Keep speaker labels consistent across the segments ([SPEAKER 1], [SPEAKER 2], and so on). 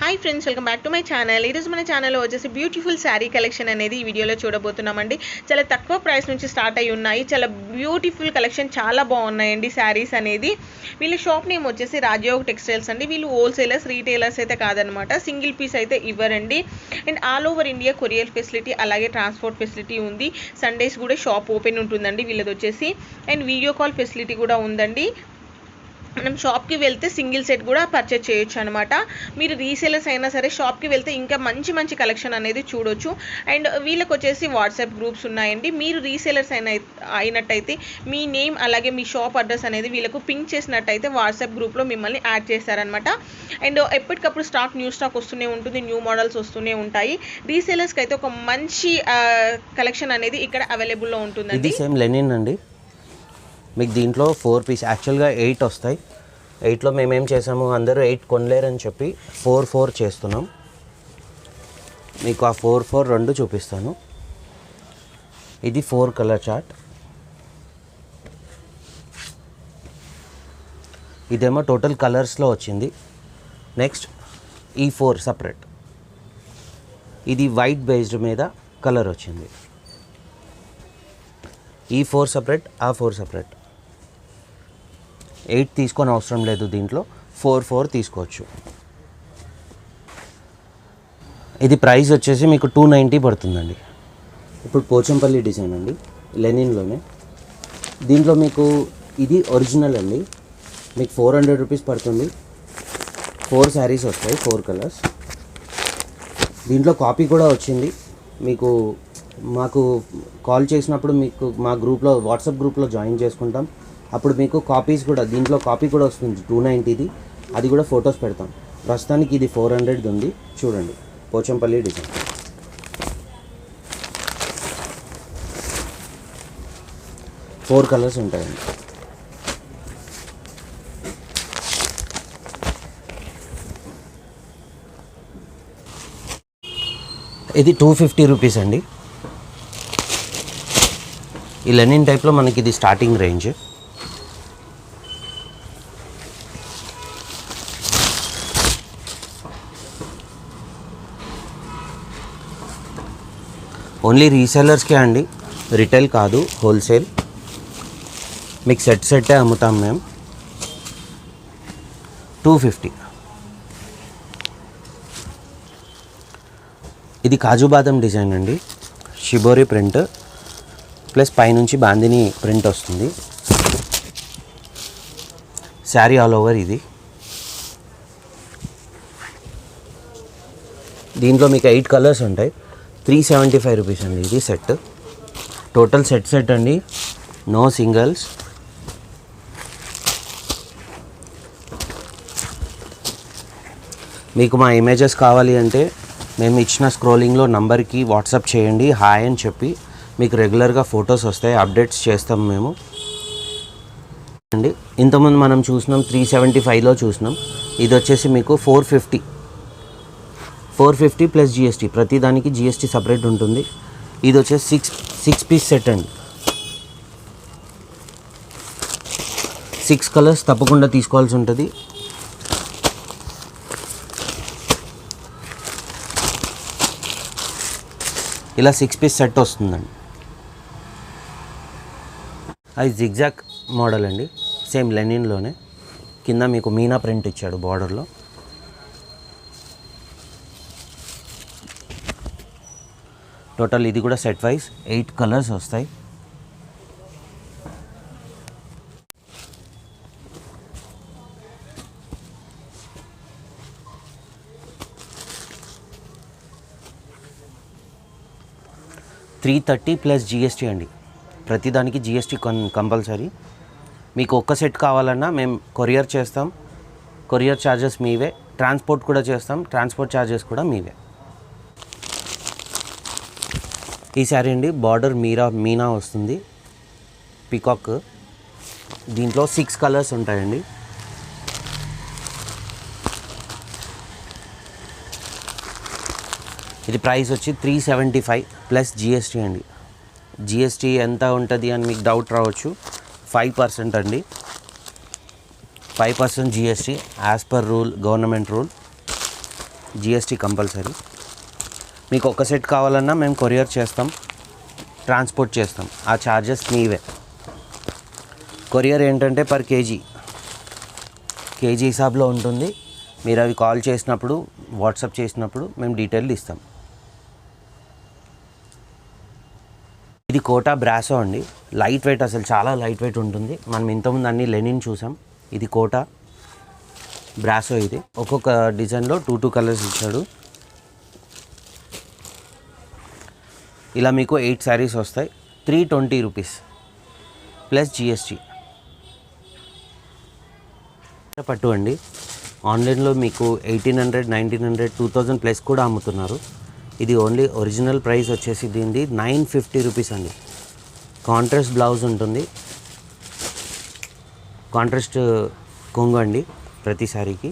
[SPEAKER 1] Hi friends, welcome back to my channel. ఈరోజు మన ఛానల్లో వచ్చేసి బ్యూటిఫుల్ శారీ కలెక్షన్ అనేది ఈ వీడియోలో చూడబోతున్నామండి. చాలా తక్కువ ప్రైస్ నుంచి స్టార్ట్ అయ్యి ఉన్నాయి. చాలా బ్యూటిఫుల్ కలెక్షన్, చాలా బాగున్నాయండి శారీస్ అనేది. వీళ్ళ షాప్ నేమ్ వచ్చేసి రాజయోగ్ టెక్స్టైల్స్ అండి. వీళ్ళు హోల్సేలర్స్, రీటైలర్స్ అయితే కాదనమాట. సింగిల్ పీస్ అయితే ఇవ్వరండి. And all over India courier facility, అలాగే ట్రాన్స్పోర్ట్ ఫెసిలిటీ ఉంది. సండేస్ కూడా షాప్ ఓపెన్ ఉంటుందండి వీళ్ళది వచ్చేసి. అండ్ వీడియో కాల్ ఫెసిలిటీ కూడా ఉందండి. మనం షాప్కి వెళ్తే సింగిల్ సెట్ కూడా పర్చేజ్ చేయొచ్చు అనమాట. మీరు రీసేలర్స్ అయినా సరే షాప్కి వెళ్తే ఇంకా మంచి మంచి కలెక్షన్ అనేది చూడొచ్చు. అండ్ వీళ్ళకి వచ్చేసి వాట్సాప్ గ్రూప్స్ ఉన్నాయండి. మీరు రీసేలర్స్ అయినట్టయితే మీ నేమ్ అలాగే మీ షాప్ అడ్రస్ అనేది వీళ్ళకు పింక్ చేసినట్టయితే వాట్సాప్ గ్రూప్లో మిమ్మల్ని యాడ్ చేస్తారనమాట. అండ్ ఎప్పటికప్పుడు న్యూ స్టాక్ వస్తూనే ఉంటుంది, న్యూ మోడల్స్ వస్తూనే ఉంటాయి. రీసేలర్స్కి అయితే ఒక మంచి కలెక్షన్ అనేది ఇక్కడ అవైలబుల్లో ఉంటుందండి.
[SPEAKER 2] ఇది సేమ్ లెనిన్ అండి. మీకు దీంట్లో 4 పీస్, యాక్చువల్గా 8 వస్తాయి. 8లో మేమేం చేసాము, అందరూ 8 కొనలేరని చెప్పి 4 చేస్తున్నాం. మీకు ఆ 4 రెండు చూపిస్తాను. ఇది 4 కలర్ చార్ట్. ఇదేమో టోటల్ కలర్స్లో వచ్చింది. నెక్స్ట్ ఈ 4 సపరేట్. ఇది వైట్ బేస్డ్ మీద కలర్ వచ్చింది. ఈ 4 సపరేట్, ఆ 4 సపరేట్. 8 తీసుకొని అవసరం లేదు, దీంట్లో 4 తీసుకోవచ్చు. ఇది ప్రైస్ వచ్చేసి మీకు 290 పడుతుందండి. ఇప్పుడు పోచంపల్లి డిజైన్ అండి, లెనిన్లోనే. దీంట్లో మీకు ఇది ఒరిజినల్ అండి. మీకు 400 రూపీస్ పడుతుంది. 4 శారీస్ వస్తాయి, 4 కలర్స్. దీంట్లో కాపీ కూడా వచ్చింది. మీకు మాకు కాల్ చేసినప్పుడు మీకు మా గ్రూప్లో, వాట్సాప్ గ్రూప్లో జాయిన్ చేసుకుంటాం. అప్పుడు మీకు కాపీస్ కూడా, దీంట్లో కాపీ కూడా వస్తుంది 290ది. అది కూడా ఫొటోస్ పెడతాం. ప్రస్తుతానికి ఇది 400 ఉంది, చూడండి. పోచంపల్లి డిజైన్. ఫోర్ కలర్స్ ఉంటాయండి. ఇది 250 రూపీస్ అండి. ఈ లెనిన్ టైప్లో మనకి ఇది స్టార్టింగ్ రేంజ్. ఓన్లీ రీసెలర్స్కే అండి, రిటైల్ కాదు, హోల్సేల్. మీకు సెట్టే అమ్ముతాం మేము. 250. ఇది కాజు బాదం డిజైన్ అండి. షిబోరి ప్రింట్ ప్లస్ పైనుంచి బాందిని ప్రింట్ వస్తుంది. శారీ ఆల్ ఓవర్ ఇది. దీంట్లో మీకు 8 కలర్స్ ఉంటాయి. 375 రూపీస్ అండి ఇది సెట్. టోటల్ సెట్ అండి, నో సింగిల్స్. మీకు మా ఇమేజెస్ కావాలి అంటే మేము ఇచ్చిన స్క్రోలింగ్లో నంబర్కి వాట్సాప్ చేయండి, హాయ్ అని చెప్పి. మీకు రెగ్యులర్గా ఫొటోస్ వస్తాయి, అప్డేట్స్ చేస్తాం మేము అండి. ఇంతకుముందు మనం చూసినాం 375లో చూసినాం. ఇది వచ్చేసి మీకు 450 ప్లస్ జిఎస్టీ. ప్రతి దానికి జిఎస్టీ సపరేట్ ఉంటుంది. ఇది వచ్చేసి 6 పీస్ సెట్ అండి. 6 కలర్స్ తప్పకుండా తీసుకోవాల్సి ఉంటుంది. ఇలా 6 పీస్ సెట్ వస్తుందండి. అది జిగ్జాగ్ మోడల్ అండి, సేమ్ లెనిన్లోనే. కింద మీకు మీనా ప్రింట్ ఇచ్చాడు బార్డర్లో. టోటల్ ఇది కూడా సెట్ వైజ్ 8 కలర్స్ వస్తాయి. $330 ప్లస్ జిఎస్టీ అండి. ప్రతిదానికి జిఎస్టీ కంపల్సరీ. మీకు ఒక్క సెట్ కావాలన్నా మేము కొరియర్ చేస్తాం. కొరియర్ ఛార్జెస్ మీవే. ట్రాన్స్పోర్ట్ కూడా చేస్తాం, ట్రాన్స్పోర్ట్ ఛార్జెస్ కూడా మీవే. ఈ శారీ అండి, బార్డర్ మీనా వస్తుంది, పీకాక్. దీంట్లో 6 కలర్స్ ఉంటాయండి. ఇది ప్రైస్ వచ్చి 375 ప్లస్ జిఎస్టీ అండి. జిఎస్టీ ఎంత ఉంటుంది అని మీకు డౌట్ రావచ్చు. 5% అండి. 5% GST as per rule, government rule. GST compulsory. మీకు ఒక సెట్ కావాలన్నా మేము కొరియర్ చేస్తాం, ట్రాన్స్పోర్ట్ చేస్తాం, ఆ ఛార్జెస్ మీవే. కొరియర్ ఏంటంటే పర్ కేజీ హిసాబ్లో ఉంటుంది. మీరు అవి కాల్ చేసినప్పుడు, వాట్సాప్ చేసినప్పుడు మేము డీటెయిల్ ఇస్తాం. ఇది కోటా బ్రాసో అండి, లైట్ వెయిట్, అసలు చాలా లైట్ వెయిట్ ఉంటుంది. మనం ఇంతకుముందు అన్ని లెనిన్ చూసాం, ఇది కోటా బ్రాసో. ఇది ఒక్కొక్క డిజైన్లో 2 కలర్స్ ఇచ్చాడు. ఇలా మీకు 8 శారీస్ వస్తాయి. 320 రూపీస్ ప్లస్ జిఎస్టీ. పట్టు అండి, ఆన్లైన్లో మీకు 1800, 1900, 2000 ప్లస్ కూడా అమ్ముతున్నారు. ఇది ఓన్లీ ఒరిజినల్ ప్రైస్ వచ్చేసి దీనిది 950 రూపీస్ అండి. కాంట్రాస్ట్ బ్లౌజ్ ఉంటుంది, కాంట్రాస్ట్ కొంగు అండి ప్రతి సారీకి.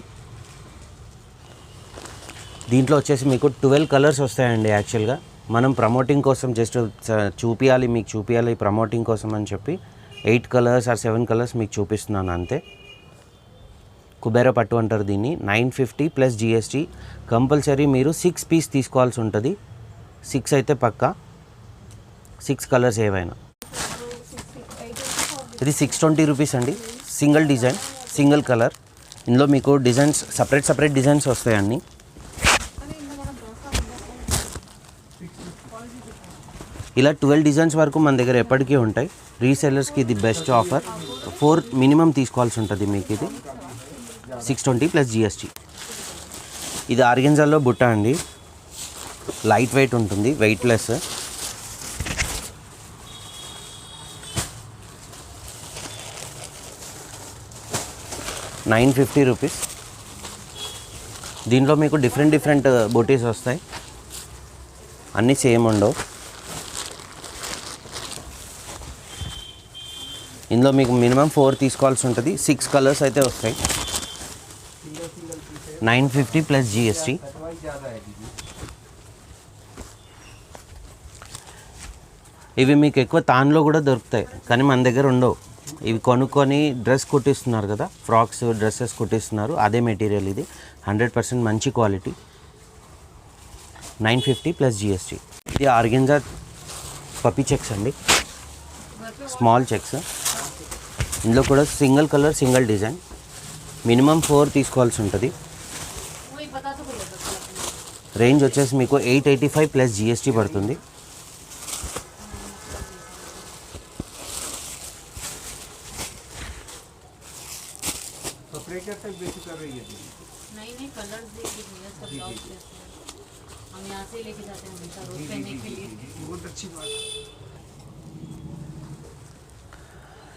[SPEAKER 2] దీంట్లో వచ్చేసి మీకు 12 కలర్స్ వస్తాయండి. యాక్చువల్గా మనం ప్రమోటింగ్ కోసం జస్ట్ మీకు చూపించాలి ప్రమోటింగ్ కోసం అని చెప్పి 8 కలర్స్ ఆర్ 7 కలర్స్ మీకు చూపిస్తున్నాను అంతే. కుబేర పట్టు అంటారు దీన్ని. 950 ప్లస్ జిఎస్టీ. కంపల్సరీ మీరు 6 పీస్ తీసుకోవాల్సి ఉంటుంది. 6 అయితే పక్కా, 6 కలర్స్ ఏవైనా. ఇది 620 రూపీస్ అండి. Single design, single colour. ఇందులో మీకు డిజైన్స్ సపరేట్ డిజైన్స్ వస్తాయండి. ఇలా 12 డిజైన్స్ వరకు మన దగ్గర ఎప్పటికీ ఉంటాయి. రీసెల్లర్స్కి ఇది బెస్ట్ ఆఫర్. 4 మినిమం తీసుకోవాల్సి ఉంటుంది మీకు. ఇది 620 ప్లస్ జిఎస్టీ. ఇది ఆర్గెన్జాలో బుట్ట అండి, లైట్ వెయిట్ ఉంటుంది, వెయిట్లెస్. $950 రూపీస్. దీంట్లో మీకు డిఫరెంట్ బూటీస్ వస్తాయి, అన్నీ సేమ్ ఉండవు. ఇందులో మీకు మినిమం 4 తీసుకోవాల్సి ఉంటుంది. 6 కలర్స్ అయితే వస్తాయి. 950 ప్లస్ జిఎస్టీ. ఇవి మీకు ఎక్కువ తాన్లో కూడా దొరుకుతాయి, కానీ మన దగ్గర ఉండవు. ఇవి కొనుక్కొని డ్రెస్ కుట్టిస్తున్నారు కదా, ఫ్రాక్స్, డ్రెస్సెస్ కుట్టిస్తున్నారు, అదే మెటీరియల్. ఇది 100% మంచి క్వాలిటీ. 950 plus GST. ఇది ఆర్గెన్జా పప్పీ చెక్స్ అండి, స్మాల్ చెక్స్. ఇందులో కూడా single colour, single design. Minimum 4 తీసుకోవాల్సి ఉంటుంది. రేంజ్ వచ్చేసి మీకు 885 ప్లస్ జిఎస్టీ పడుతుంది.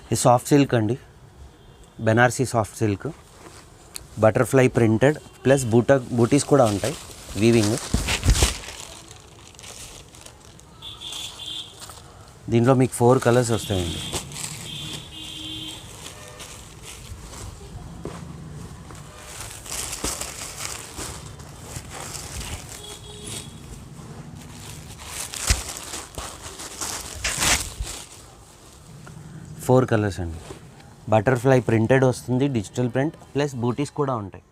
[SPEAKER 2] ఇది సాఫ్ట్ సిల్క్ అండి, Banarasi soft silk, butterfly printed plus butis కూడా ఉంటాయి, వీవింగ్. దీంట్లో మీకు 4 కలర్స్ వస్తాయండి. ఫోర్ కలర్స్ అండి. బటర్ఫ్లై ప్రింటెడ్ వస్తుంది, డిజిటల్ ప్రింట్ ప్లస్ బూటీస్ కూడా ఉంటాయి.